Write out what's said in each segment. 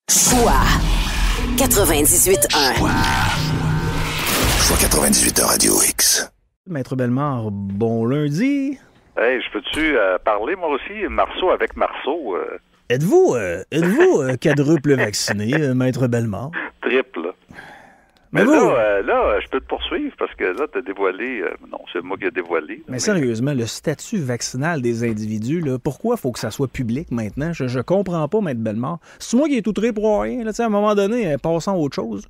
Choix 98.1. Choix 98.1 Radio X. Maître Bellemare, bon lundi. Hey, je peux-tu parler, moi aussi, Marceau avec Marceau? Êtes-vous quadruple vacciné, Maître Bellemare? Triple. Mais là, je peux te poursuivre parce que là, t'as dévoilé... non, c'est moi qui ai dévoilé. Mais sérieusement, le statut vaccinal des individus, là, pourquoi il faut que ça soit public maintenant? Je comprends pas, Maître Bellemare. C'est moi qui ai tout trait pour rien. Là, à un moment donné, passons à autre chose.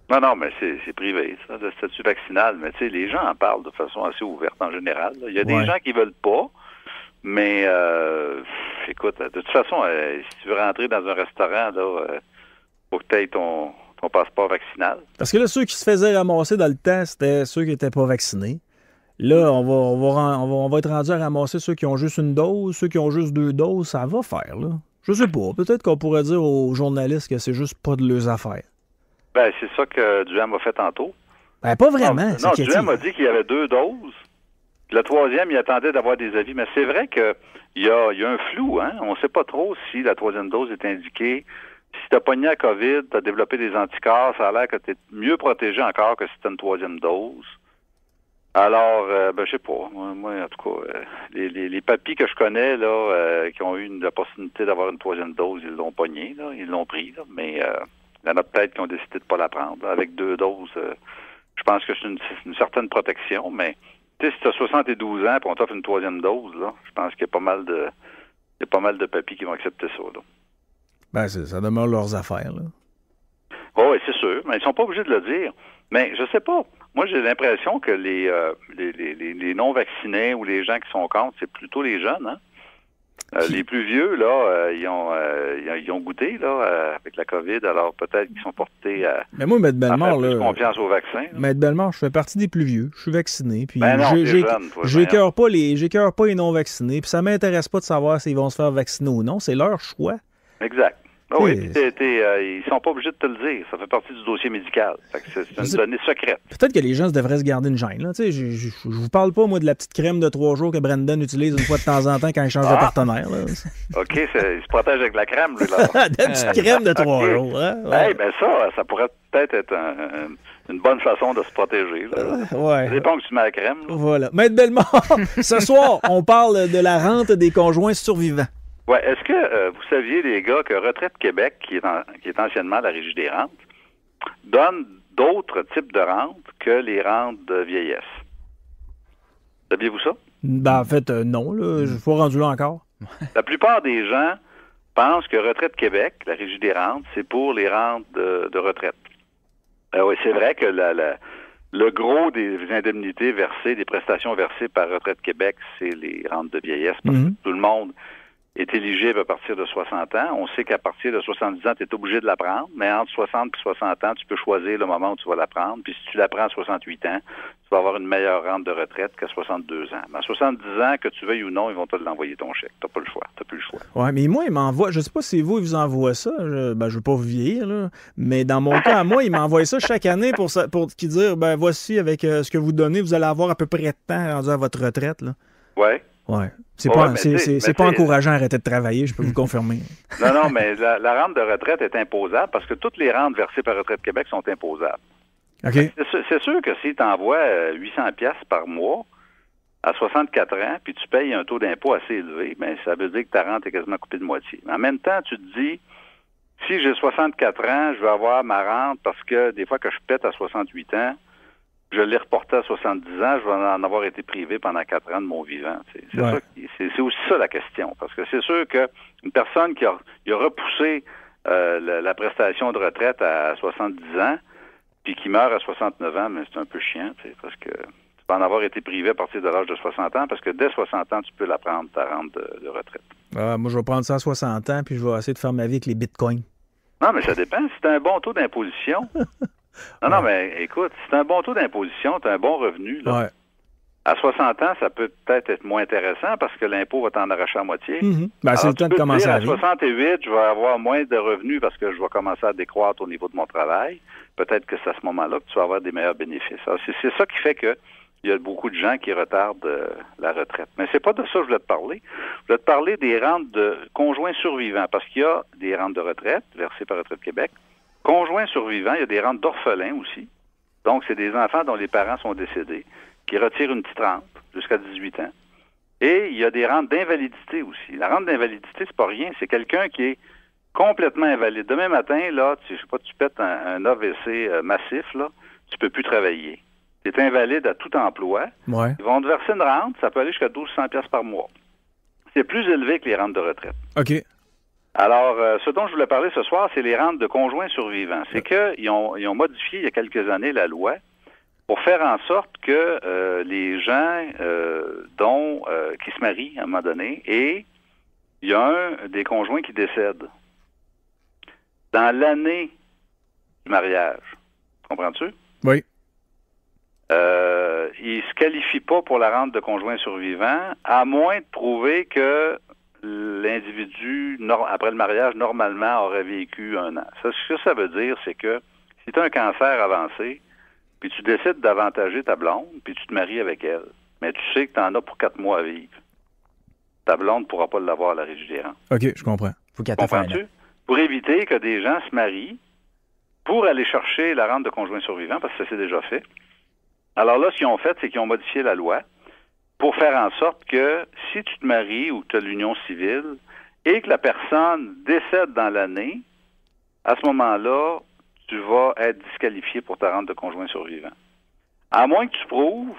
Non, mais c'est privé, ça, le statut vaccinal. Mais tu sais, les gens en parlent de façon assez ouverte en général. Là. Il y a des gens qui veulent pas, mais écoute, de toute façon, si tu veux rentrer dans un restaurant, là, faut que tu aies ton passeport vaccinal. Parce que là, ceux qui se faisaient ramasser dans le temps, c'était ceux qui n'étaient pas vaccinés. Là, on va être rendu à ramasser ceux qui ont juste une dose, ceux qui ont juste 2 doses. Ça va faire, là. Je sais pas. Peut-être qu'on pourrait dire aux journalistes que c'est juste pas de leurs affaires. Ben, c'est ça que Duham a fait tantôt. Ben, pas vraiment. Non, Duham a dit qu'il y avait 2 doses. Le troisième, il attendait d'avoir des avis. Mais c'est vrai qu'il y a un flou, hein. On sait pas trop si la troisième dose est indiquée. Si t'as pogné la COVID, t'as développé des anticorps, ça a l'air que t'es mieux protégé encore que si t'as une troisième dose. Alors, je sais pas. Moi, en tout cas, les papis que je connais, là, qui ont eu l'opportunité d'avoir une troisième dose, ils l'ont pogné, là, ils l'ont pris, là, mais il y en a peut-être qui ont décidé de pas la prendre. Là. Avec 2 doses, je pense que c'est une certaine protection, mais tu sais, si t'as 72 ans et on t'offre une troisième dose, là, je pense qu'il y a pas mal de papis qui vont accepter ça, là. Ben, ça demeure leurs affaires, là. Oui, c'est sûr, mais ils sont pas obligés de le dire. Mais je sais pas. Moi, j'ai l'impression que les non-vaccinés ou les gens qui sont contre, c'est plutôt les jeunes, hein? Les plus vieux, là, ils ont goûté, là, avec la COVID, alors peut-être qu'ils sont portés à, mais moi, Maître Bellemare, faire plus confiance au vaccin. Maître Bellemare, je fais partie des plus vieux. Je suis vacciné, puis j'écœure pas les non-vaccinés, puis ça m'intéresse pas de savoir s'ils vont se faire vacciner ou non. C'est leur choix. Exact. Oui, ils sont pas obligés de te le dire. Ça fait partie du dossier médical. C'est une donnée secrète. Peut-être que les gens devraient se garder une gêne. Là. Je vous parle pas, moi, de la petite crème de 3 jours que Brandon utilise une fois de temps en temps quand il change de partenaire. Là. OK, il se protège avec la crème, lui, là. La petite crème de 3 jours. Hein? Ouais. Ben ça pourrait peut-être être une bonne façon de se protéger. Ouais. Ça dépend que tu mets la crème. Là. Voilà. Maître Bellemare, ce soir, on parle de la rente des conjoints survivants. Oui, est-ce que vous saviez, les gars, que Retraite Québec, qui est anciennement la Régie des rentes, donne d'autres types de rentes que les rentes de vieillesse? Saviez-vous ça? Ben, en fait, non. Je ne suis pas rendu là encore. La plupart des gens pensent que Retraite Québec, la Régie des rentes, c'est pour les rentes de retraite. Oui, c'est vrai que le gros des indemnités versées, des prestations versées par Retraite Québec, c'est les rentes de vieillesse, parce que tout le monde est éligible à partir de 60 ans. On sait qu'à partir de 70 ans, tu es obligé de la prendre, mais entre 60 et 60 ans, tu peux choisir le moment où tu vas la prendre. Puis si tu la prends à 68 ans, tu vas avoir une meilleure rente de retraite qu'à 62 ans. Mais à 70 ans, que tu veuilles ou non, ils vont te l'envoyer ton chèque. Tu n'as pas le choix. Tu n'as plus le choix. Oui, mais moi, ils m'envoient, je ne sais pas si vous, ils vous envoient ça. Je ne veux pas vous vieillir, là. Mais dans mon cas, à moi, ils m'envoient ça chaque année pour dire, ben voici, avec ce que vous donnez, vous allez avoir à peu près de temps rendu à votre retraite. Oui. Ouais. C'est pas encourageant à arrêter de travailler, je peux vous confirmer. Non, mais la rente de retraite est imposable parce que toutes les rentes versées par Retraite Québec sont imposables. Okay. C'est sûr que si tu envoies 800 piastres par mois à 64 ans, puis tu payes un taux d'impôt assez élevé, ben ça veut dire que ta rente est quasiment coupée de moitié. Mais en même temps, tu te dis, si j'ai 64 ans, je vais avoir ma rente parce que des fois que je pète à 68 ans, je l'ai reporté à 70 ans, je vais en avoir été privé pendant 4 ans de mon vivant. C'est aussi ça la question. Parce que c'est sûr qu'une personne qui a repoussé la prestation de retraite à 70 ans, puis qui meurt à 69 ans, mais c'est un peu chiant, parce que tu vas en avoir été privé à partir de l'âge de 60 ans, parce que dès 60 ans, tu peux la prendre, ta rente de retraite. Moi, je vais prendre ça à 60 ans, puis je vais essayer de faire ma vie avec les bitcoins. Non, mais ça dépend. Si tu as un bon taux d'imposition... Non, mais écoute, si tu as un bon taux d'imposition, tu as un bon revenu, là. Ouais. À 60 ans, ça peut peut-être être moins intéressant parce que l'impôt va t'en arracher à moitié. Ben, c'est le temps de commencer à vivre. À 68, je vais avoir moins de revenus parce que je vais commencer à décroître au niveau de mon travail. Peut-être que c'est à ce moment-là que tu vas avoir des meilleurs bénéfices. Alors, c'est ça qui fait que il y a beaucoup de gens qui retardent la retraite. Mais c'est pas de ça que je voulais te parler. Je voulais te parler des rentes de conjoints survivants, parce qu'il y a des rentes de retraite versées par Retraite Québec. Conjoints survivants, il y a des rentes d'orphelins aussi. Donc, c'est des enfants dont les parents sont décédés, qui retirent une petite rente jusqu'à 18 ans. Et il y a des rentes d'invalidité aussi. La rente d'invalidité, c'est pas rien. C'est quelqu'un qui est complètement invalide. Demain matin, là, je sais pas, tu pètes un AVC massif, là, tu peux plus travailler. Tu es invalide à tout emploi. Ouais. Ils vont te verser une rente, ça peut aller jusqu'à 1200 pièces par mois. C'est plus élevé que les rentes de retraite. OK. Alors, ce dont je voulais parler ce soir, c'est les rentes de conjoints survivants. C'est qu'ils ont modifié il y a quelques années la loi pour faire en sorte que les gens qui se marient à un moment donné, et il y a un des conjoints qui décède dans l'année du mariage. Comprends-tu? Oui. Il ne se qualifie pas pour la rente de conjoint survivant, à moins de prouver que l'individu, après le mariage, normalement, aurait vécu 1 an. Ce que ça veut dire, c'est que si tu as un cancer avancé, puis tu décides d'avantager ta blonde, puis tu te maries avec elle, mais tu sais que tu en as pour 4 mois à vivre. Ta blonde ne pourra pas l'avoir à la Régie des rentes. OK, je comprends. Faut qu'elle t'affare. Comprends-tu? Pour éviter que des gens se marient pour aller chercher la rente de conjoint survivant, parce que ça s'est déjà fait. Alors là, ce qu'ils ont fait, c'est qu'ils ont modifié la loi pour faire en sorte que si tu te maries ou que tu as l'union civile et que la personne décède dans l'année, à ce moment-là, tu vas être disqualifié pour ta rente de conjoint survivant. À moins que tu prouves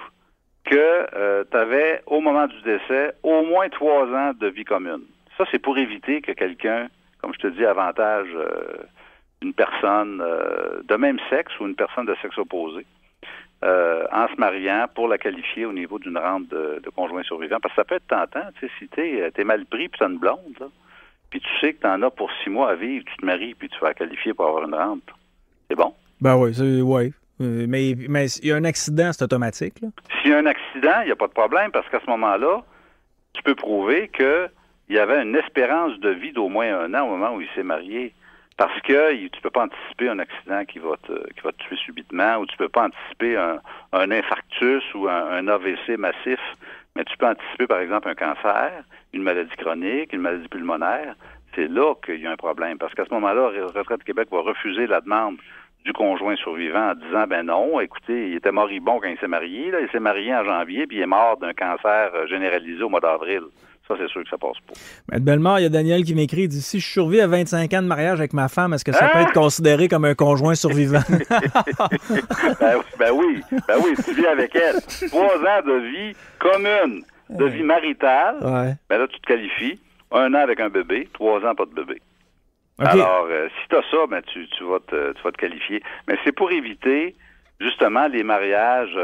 que tu avais, au moment du décès, au moins 3 ans de vie commune. Ça, c'est pour éviter que quelqu'un, comme je te dis, avantage une personne de même sexe ou une personne de sexe opposé en se mariant pour la qualifier au niveau d'une rente de conjoint survivant. Parce que ça peut être tentant, tu sais, si t'es mal pris puis t'as une blonde, là, puis tu sais que t'en as pour 6 mois à vivre, tu te maries puis tu vas la qualifier pour avoir une rente. C'est bon? Ben oui, ouais. Mais il y a un accident, c'est automatique, là. S'il y a un accident, il n'y a pas de problème parce qu'à ce moment-là, tu peux prouver qu'il y avait une espérance de vie d'au moins 1 an au moment où il s'est marié. Parce que tu peux pas anticiper un accident qui va te tuer subitement, ou tu peux pas anticiper un infarctus ou un AVC massif, mais tu peux anticiper, par exemple, un cancer, une maladie chronique, une maladie pulmonaire. C'est là qu'il y a un problème. Parce qu'à ce moment-là, Retraite Québec va refuser la demande du conjoint survivant en disant, ben non, écoutez, il était moribond quand il s'est marié, là, il s'est marié en janvier, puis il est mort d'un cancer généralisé au mois d'avril. Ça, c'est sûr que ça passe pas. Maître Bellemare, il y a Daniel qui m'écrit, il dit, si je survis à 25 ans de mariage avec ma femme, est-ce que ça peut être considéré comme un conjoint survivant? ben oui, tu vis avec elle. 3 ans de vie commune, de vie maritale, ben là, tu te qualifies. 1 an avec un bébé, 3 ans pas de bébé. Okay. Alors, si tu as ça, ben tu vas te qualifier. Mais c'est pour éviter, justement, les mariages...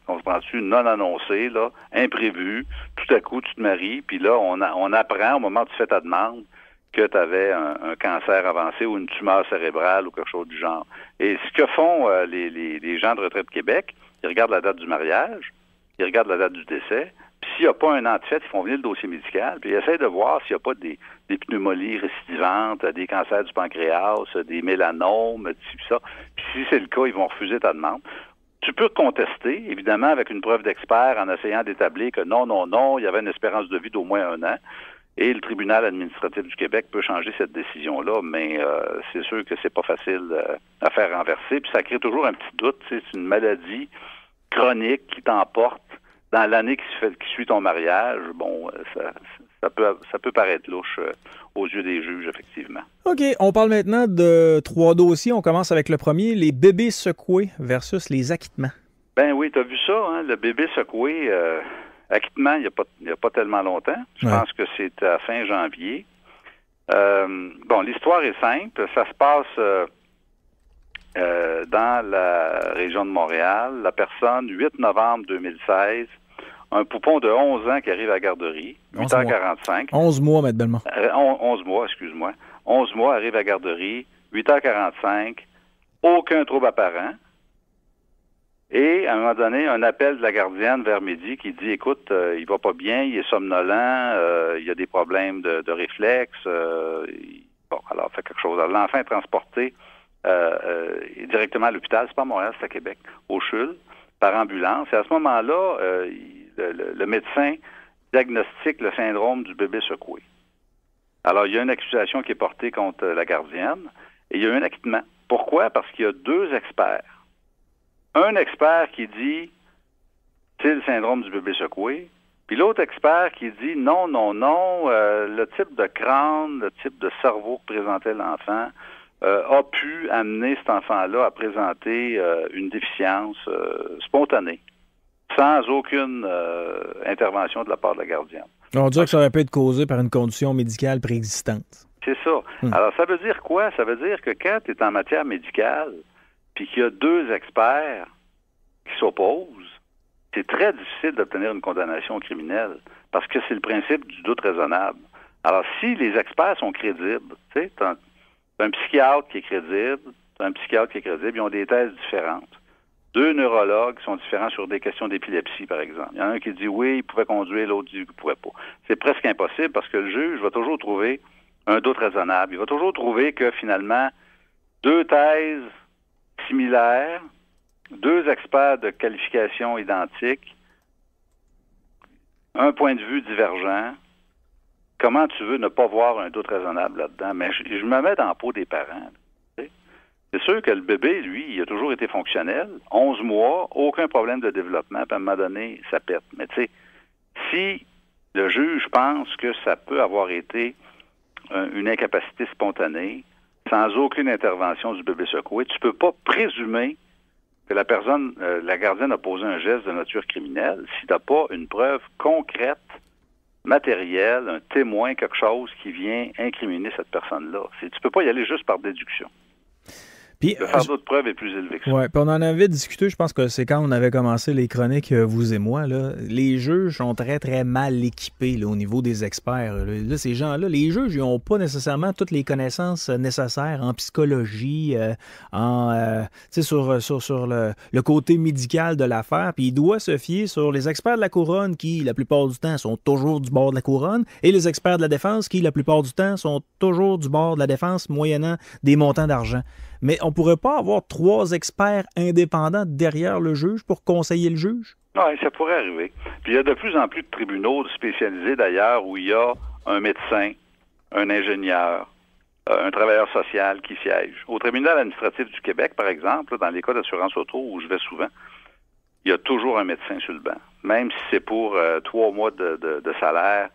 comprends-tu, non annoncé, là, imprévu, tout à coup, tu te maries, puis là, on apprend au moment où tu fais ta demande que tu avais un cancer avancé ou une tumeur cérébrale ou quelque chose du genre. Et ce que font les gens de Retraite Québec, ils regardent la date du mariage, ils regardent la date du décès, puis s'il n'y a pas un an de fête, ils font venir le dossier médical, puis ils essayent de voir s'il n'y a pas des pneumonies récidivantes, des cancers du pancréas, des mélanomes, tout ça. Puis si c'est le cas, ils vont refuser ta demande. Tu peux contester, évidemment, avec une preuve d'expert en essayant d'établir que non, il y avait une espérance de vie d'au moins 1 an. Et le tribunal administratif du Québec peut changer cette décision-là, mais c'est sûr que c'est pas facile à faire renverser. Puis ça crée toujours un petit doute. C'est une maladie chronique qui t'emporte dans l'année qui suit ton mariage. Bon, ça peut paraître louche aux yeux des juges, effectivement. OK, on parle maintenant de 3 dossiers. On commence avec le premier, les bébés secoués versus les acquittements. Ben oui, tu as vu ça, hein, le bébé secoué, acquittement, il n'y a pas tellement longtemps. Je pense que c'est à fin janvier. Bon, l'histoire est simple. Ça se passe dans la région de Montréal. La personne, 8 novembre 2016, un poupon de 11 ans qui arrive à la garderie, 8h45. 11 mois, Maître Bellemare. 11 mois, excuse-moi. 11 mois, arrive à la garderie, 8h45, aucun trouble apparent. Et, à un moment donné, un appel de la gardienne vers midi qui dit, écoute, il va pas bien, il est somnolent, il y a des problèmes de réflexes. Bon, alors, fait quelque chose. Alors, l'enfant est transporté directement à l'hôpital, c'est pas à Montréal, c'est à Québec, au CHUL. par ambulance. Et à ce moment-là, le médecin diagnostique le syndrome du bébé secoué. Alors, il y a une accusation qui est portée contre la gardienne et il y a un acquittement. Pourquoi? Parce qu'il y a 2 experts. Un expert qui dit c'est le syndrome du bébé secoué, puis l'autre expert qui dit non, le type de crâne, le type de cerveau que présentait l'enfant a pu amener cet enfant-là à présenter une déficience spontanée, sans aucune intervention de la part de la gardienne. On dirait que ça aurait pu être causé par une condition médicale préexistante. C'est ça. Alors, ça veut dire quoi? Ça veut dire que quand tu es en matière médicale, puis qu'il y a 2 experts qui s'opposent, c'est très difficile d'obtenir une condamnation criminelle, parce que c'est le principe du doute raisonnable. Alors, si les experts sont crédibles, tu sais, t'as un psychiatre qui est crédible, ils ont des thèses différentes. 2 neurologues sont différents sur des questions d'épilepsie, par exemple. Il y en a un qui dit oui, il pouvait conduire, l'autre dit qu'il ne pouvait pas. C'est presque impossible parce que le juge va toujours trouver un doute raisonnable. Il va toujours trouver que finalement, 2 thèses similaires, 2 experts de qualification identiques, un point de vue divergent. Comment tu veux ne pas voir un doute raisonnable là-dedans? Mais je me mets dans la peau des parents. C'est sûr que le bébé, lui, il a toujours été fonctionnel. 11 mois, aucun problème de développement, puis à un moment donné, ça pète. Mais tu sais, si le juge pense que ça peut avoir été une incapacité spontanée, sans aucune intervention du bébé secoué, tu peux pas présumer que la personne, la gardienne a posé un geste de nature criminelle si tu n'as pas une preuve concrète, matérielle, un témoin, quelque chose qui vient incriminer cette personne-là. Tu peux pas y aller juste par déduction. Puis, le fardeau de preuve est plus élevé que ça. Oui, puis on en avait discuté, je pense que c'est quand on avait commencé les chroniques, vous et moi, là, les juges sont très, très mal équipés là, au niveau des experts. Là, ces gens-là, les juges, ils n'ont pas nécessairement toutes les connaissances nécessaires en psychologie, sur le côté médical de l'affaire, puis ils doivent se fier sur les experts de la couronne qui, la plupart du temps, sont toujours du bord de la couronne, et les experts de la défense qui, la plupart du temps, sont toujours du bord de la défense, moyennant des montants d'argent. Mais on ne pourrait pas avoir 3 experts indépendants derrière le juge pour conseiller le juge? Oui, ça pourrait arriver. Puis il y a de plus en plus de tribunaux spécialisés d'ailleurs où il y a un médecin, un ingénieur, un travailleur social qui siège. Au tribunal administratif du Québec, par exemple, dans les cas d'assurance auto où je vais souvent, il y a toujours un médecin sur le banc. Même si c'est pour 3 mois de salaire,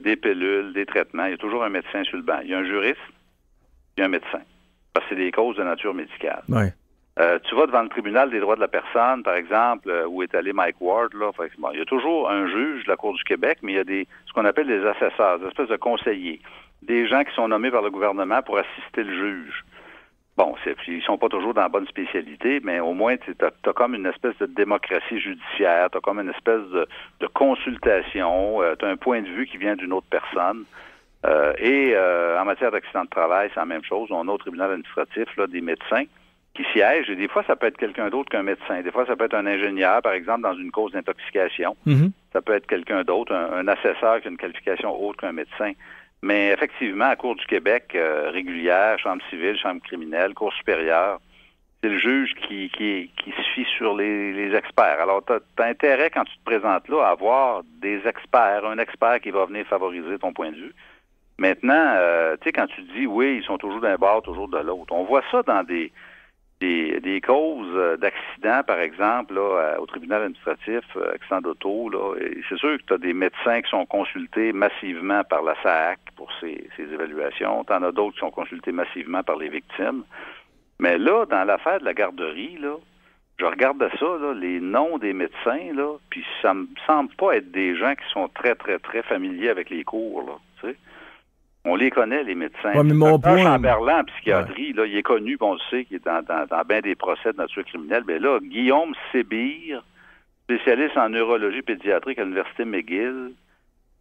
des pilules, des traitements, il y a toujours un médecin sur le banc. Il y a un juriste, il y a un médecin. Parce que c'est des causes de nature médicale. Ouais. Tu vas devant le tribunal des droits de la personne, par exemple, où est allé Mike Ward, là. Il y a toujours un juge de la Cour du Québec, mais il y a ce qu'on appelle des assesseurs, des espèces de conseillers, des gens qui sont nommés par le gouvernement pour assister le juge. Bon, ils sont pas toujours dans la bonne spécialité, mais au moins, tu as comme une espèce de démocratie judiciaire, tu as comme une espèce de consultation, tu as un point de vue qui vient d'une autre personne. En matière d'accident de travail, c'est la même chose. On a au tribunal administratif là, des médecins qui siègent, et des fois, ça peut être quelqu'un d'autre qu'un médecin. Des fois, ça peut être un ingénieur, par exemple, dans une cause d'intoxication. Mm-hmm. Ça peut être quelqu'un d'autre, un assesseur qui a une qualification autre qu'un médecin. Mais effectivement, à Cour du Québec, régulière, chambre civile, chambre criminelle, Cour supérieure, c'est le juge qui se fie sur les experts. Alors, tu as intérêt, quand tu te présentes là, à avoir des experts, un expert qui va venir favoriser ton point de vue. Maintenant, tu sais, quand tu dis, oui, ils sont toujours d'un bord, toujours de l'autre, on voit ça dans des causes d'accidents, par exemple, là, au tribunal administratif, accident d'auto, là, et c'est sûr que tu as des médecins qui sont consultés massivement par la SAAC pour ces évaluations. Tu en as d'autres qui sont consultés massivement par les victimes. Mais là, dans l'affaire de la garderie, là, je regardais ça, là, les noms des médecins, là, puis ça me semble pas être des gens qui sont très, très, très familiers avec les cours, là, tu sais. On les connaît, les médecins. Ouais, mais mon point... Chamberlain en psychiatrie, là, il est connu, on le sait, qu'il est dans bien des procès de nature criminelle. Mais là, Guillaume Sébir, spécialiste en neurologie pédiatrique à l'Université McGill,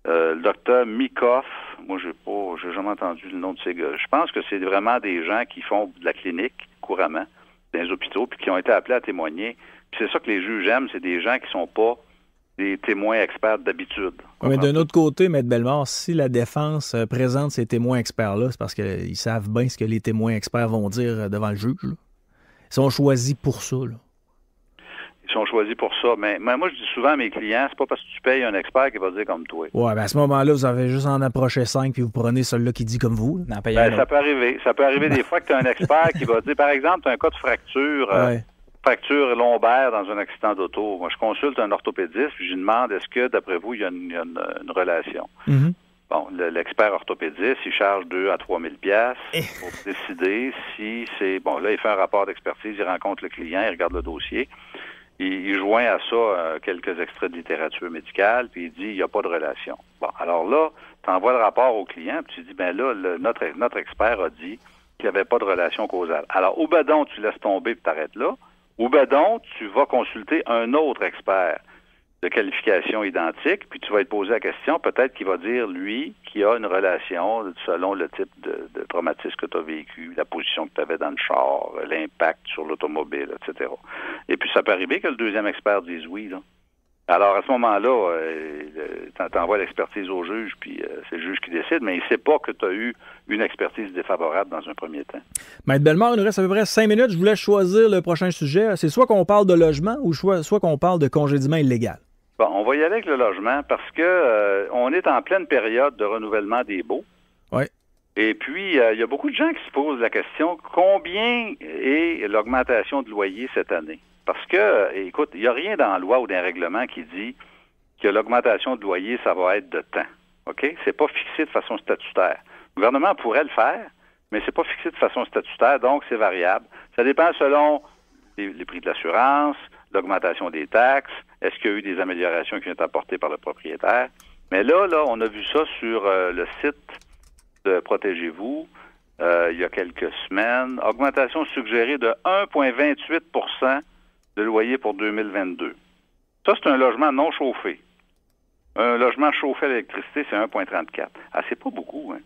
le docteur Mikoff, moi, j'ai jamais entendu le nom de ces gars. Je pense que c'est vraiment des gens qui font de la clinique couramment, dans les hôpitaux, puis qui ont été appelés à témoigner. Puis c'est ça que les juges aiment, c'est des gens qui sont pas des témoins experts d'habitude. Mais d'un autre côté, M. Bellemare, si la défense présente ces témoins experts-là, c'est parce qu'ils savent bien ce que les témoins experts vont dire devant le juge. Là. Ils sont choisis pour ça. Là. Ils sont choisis pour ça. Mais moi, je dis souvent à mes clients, c'est pas parce que tu payes un expert qui va dire comme toi. Ouais, ben à ce moment-là, vous avez juste en approché 5 puis vous prenez celui-là qui dit comme vous. Ça peut arriver. Ça peut arriver des fois que tu as un expert qui va dire, par exemple, tu as un cas de fracture, fracture lombaire dans un accident d'auto. Moi, je consulte un orthopédiste puis je lui demande, est-ce que, d'après vous, il y a une relation? Mm-hmm. Bon, l'expert orthopédiste, il charge 2 à 3 000 piastres pour décider si c'est... Bon, là, il fait un rapport d'expertise, il rencontre le client, il regarde le dossier. Il joint à ça quelques extraits de littérature médicale, puis il dit il n'y a pas de relation. Bon, alors là, tu envoies le rapport au client, puis tu dis ben là, notre expert a dit qu'il n'y avait pas de relation causale. Alors, au badon, tu laisses tomber puis t'arrêtes là. Au badon, tu vas consulter un autre expert de qualification identique, puis tu vas te poser la question, peut-être qu'il va dire, lui, qu'il y a une relation selon le type de traumatisme que tu as vécu, la position que tu avais dans le char, l'impact sur l'automobile, etc. Et puis, ça peut arriver que le deuxième expert dise oui, là. Alors, à ce moment-là, t'envoies l'expertise au juge, puis c'est le juge qui décide, mais il ne sait pas que tu as eu une expertise défavorable dans un premier temps. Maître Bellemare, il nous reste à peu près 5 minutes. Je vous laisse choisir le prochain sujet. C'est soit qu'on parle de logement ou soit qu'on parle de congédiement illégal. Bon, on va y aller avec le logement parce que on est en pleine période de renouvellement des baux. Oui. Et puis, il y a beaucoup de gens qui se posent la question, combien est l'augmentation de loyer cette année? Parce que, écoute, il n'y a rien dans la loi ou dans le règlement qui dit que l'augmentation de loyer, ça va être de temps. OK? C'est pas fixé de façon statutaire. Le gouvernement pourrait le faire, mais c'est pas fixé de façon statutaire, donc c'est variable. Ça dépend selon les prix de l'assurance, l'augmentation des taxes, est-ce qu'il y a eu des améliorations qui ont été apportées par le propriétaire. Mais là, on a vu ça sur le site de Protégez-vous il y a quelques semaines. Augmentation suggérée de 1,28 % de loyer pour 2022. Ça, c'est un logement non chauffé. Un logement chauffé à l'électricité, c'est 1,34. Ah, c'est pas beaucoup, hein?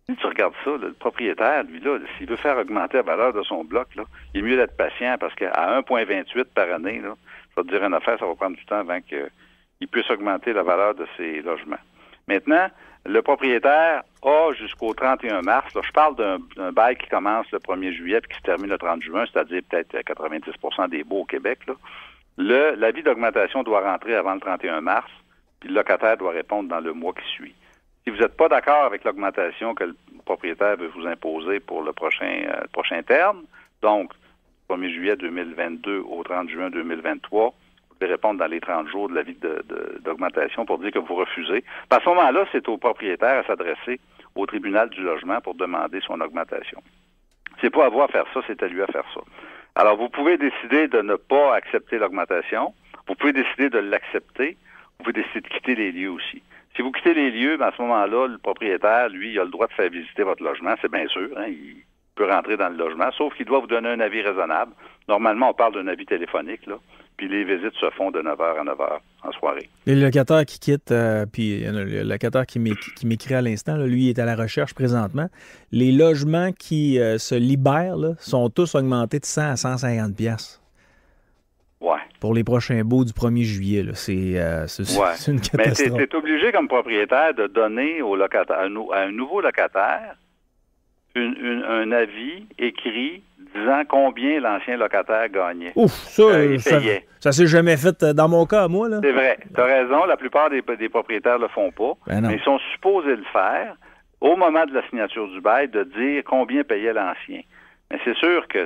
Si tu regardes ça, là, le propriétaire, lui, là, s'il veut faire augmenter la valeur de son bloc, là, il est mieux d'être patient parce qu'à 1,28 par année, là, je vais te dire une affaire, ça va prendre du temps avant qu'il puisse augmenter la valeur de ses logements. Maintenant, le propriétaire a jusqu'au 31 mars, là, je parle d'un bail qui commence le 1er juillet et qui se termine le 30 juin, c'est-à-dire peut-être 90 % des baux au Québec. L'avis d'augmentation doit rentrer avant le 31 mars, puis le locataire doit répondre dans le mois qui suit. Si vous n'êtes pas d'accord avec l'augmentation que le propriétaire veut vous imposer pour le prochain terme, donc 1er juillet 2022 au 30 juin 2023, vous devez répondre dans les 30 jours de l'avis d'augmentation pour dire que vous refusez. À ce moment-là, c'est au propriétaire à s'adresser au tribunal du logement pour demander son augmentation. C'est pas à vous à faire ça, c'est à lui à faire ça. Alors, vous pouvez décider de ne pas accepter l'augmentation. Vous pouvez décider de l'accepter. Vous pouvez décider de quitter les lieux aussi. Si vous quittez les lieux, ben à ce moment-là, le propriétaire, lui, il a le droit de faire visiter votre logement, c'est bien sûr. Hein, il peut rentrer dans le logement, sauf qu'il doit vous donner un avis raisonnable. Normalement, on parle d'un avis téléphonique, là. Puis les visites se font de 9h à 9h en soirée. Les locataires qui quittent, puis le locataire qui m'écrit à l'instant, là, lui, il est à la recherche présentement. Les logements qui se libèrent là, sont tous augmentés de 100 à 150 piastres. Ouais. Pour les prochains baux du 1er juillet. Là. C'est une catastrophe. Mais tu es obligé comme propriétaire de donner au locataire, à un nouveau locataire un avis écrit disant combien l'ancien locataire gagnait. Ouf, ça s'est jamais fait dans mon cas, moi. Là. C'est vrai. Tu as raison, la plupart des propriétaires le font pas. Ben non. Mais ils sont supposés le faire au moment de la signature du bail, de dire combien payait l'ancien. Mais c'est sûr que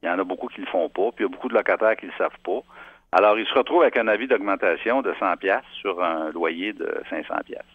il y en a beaucoup qui le font pas, puis il y a beaucoup de locataires qui le savent pas. Alors, ils se retrouvent avec un avis d'augmentation de 100 piastres sur un loyer de 500 piastres.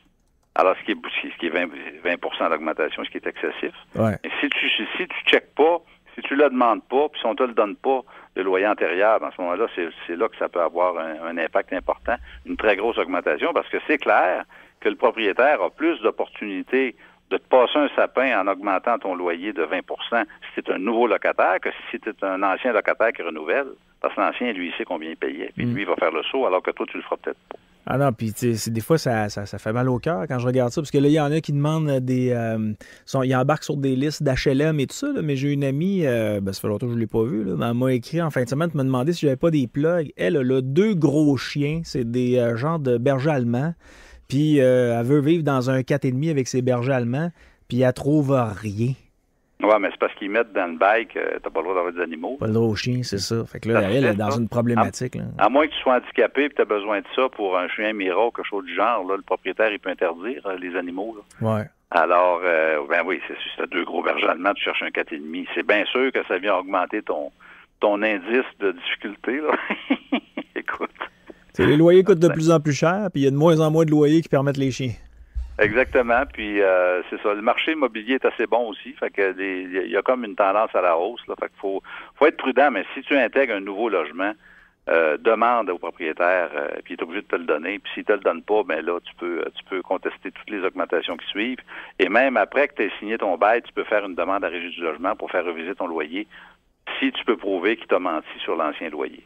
Alors, ce qui est 20 d'augmentation, ce qui est excessif. Ouais. Et si tu checkes pas, si tu le demandes pas, puis si on te le donne pas, le loyer antérieur, à ce moment-là, c'est là que ça peut avoir un impact important, une très grosse augmentation, parce que c'est clair que le propriétaire a plus d'opportunités de te passer un sapin en augmentant ton loyer de 20 si c'est un nouveau locataire que si c'est un ancien locataire qui renouvelle. Parce que l'ancien, lui, il sait combien il payait. Puis lui, il va faire le saut, alors que toi, tu le feras peut-être pas. Ah non, puis des fois, ça fait mal au cœur quand je regarde ça, parce que là, il y en a qui demandent ils embarquent sur des listes d'HLM et tout ça, là, mais j'ai une amie, ça fait longtemps que je ne l'ai pas vue, là, mais elle m'a écrit en fin de semaine, me demander si j'avais pas des plugs. Elle a 2 gros chiens, c'est des genres de bergers allemands, puis elle veut vivre dans un 4,5 avec ses bergers allemands, puis elle trouve rien. Oui, mais c'est parce qu'ils mettent dans le bail que t'as pas le droit d'avoir des animaux. Pas le droit aux chiens, c'est ça. Fait que là, elle est dans une problématique. Là. À moins que tu sois handicapé et que tu as besoin de ça pour un chien mira ou quelque chose du genre, là, le propriétaire, il peut interdire les animaux. Là. Ouais. Alors, ben oui, c'est si tu as 2 gros bergers allemands, tu cherches un 4,5. C'est bien sûr que ça vient augmenter ton indice de difficulté. Là. Écoute. T'sais, les loyers coûtent de plus en plus cher, puis il y a de moins en moins de loyers qui permettent les chiens. Exactement. Puis c'est ça. Le marché immobilier est assez bon aussi. Fait que il y a comme une tendance à la hausse. Là. Fait qu'il faut être prudent, mais si tu intègres un nouveau logement, demande au propriétaire, puis il est obligé de te le donner. Puis s'il te le donne pas, ben là, tu peux contester toutes les augmentations qui suivent. Et même après que tu aies signé ton bail, tu peux faire une demande à Régie du logement pour faire reviser ton loyer si tu peux prouver qu'il t'a menti sur l'ancien loyer.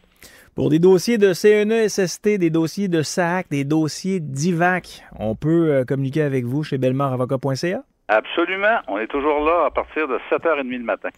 Pour des dossiers de CNE-SST, des dossiers de SAC, des dossiers d'IVAC, on peut communiquer avec vous chez bellemoreavocat.ca? Absolument. On est toujours là à partir de 7h30 le matin.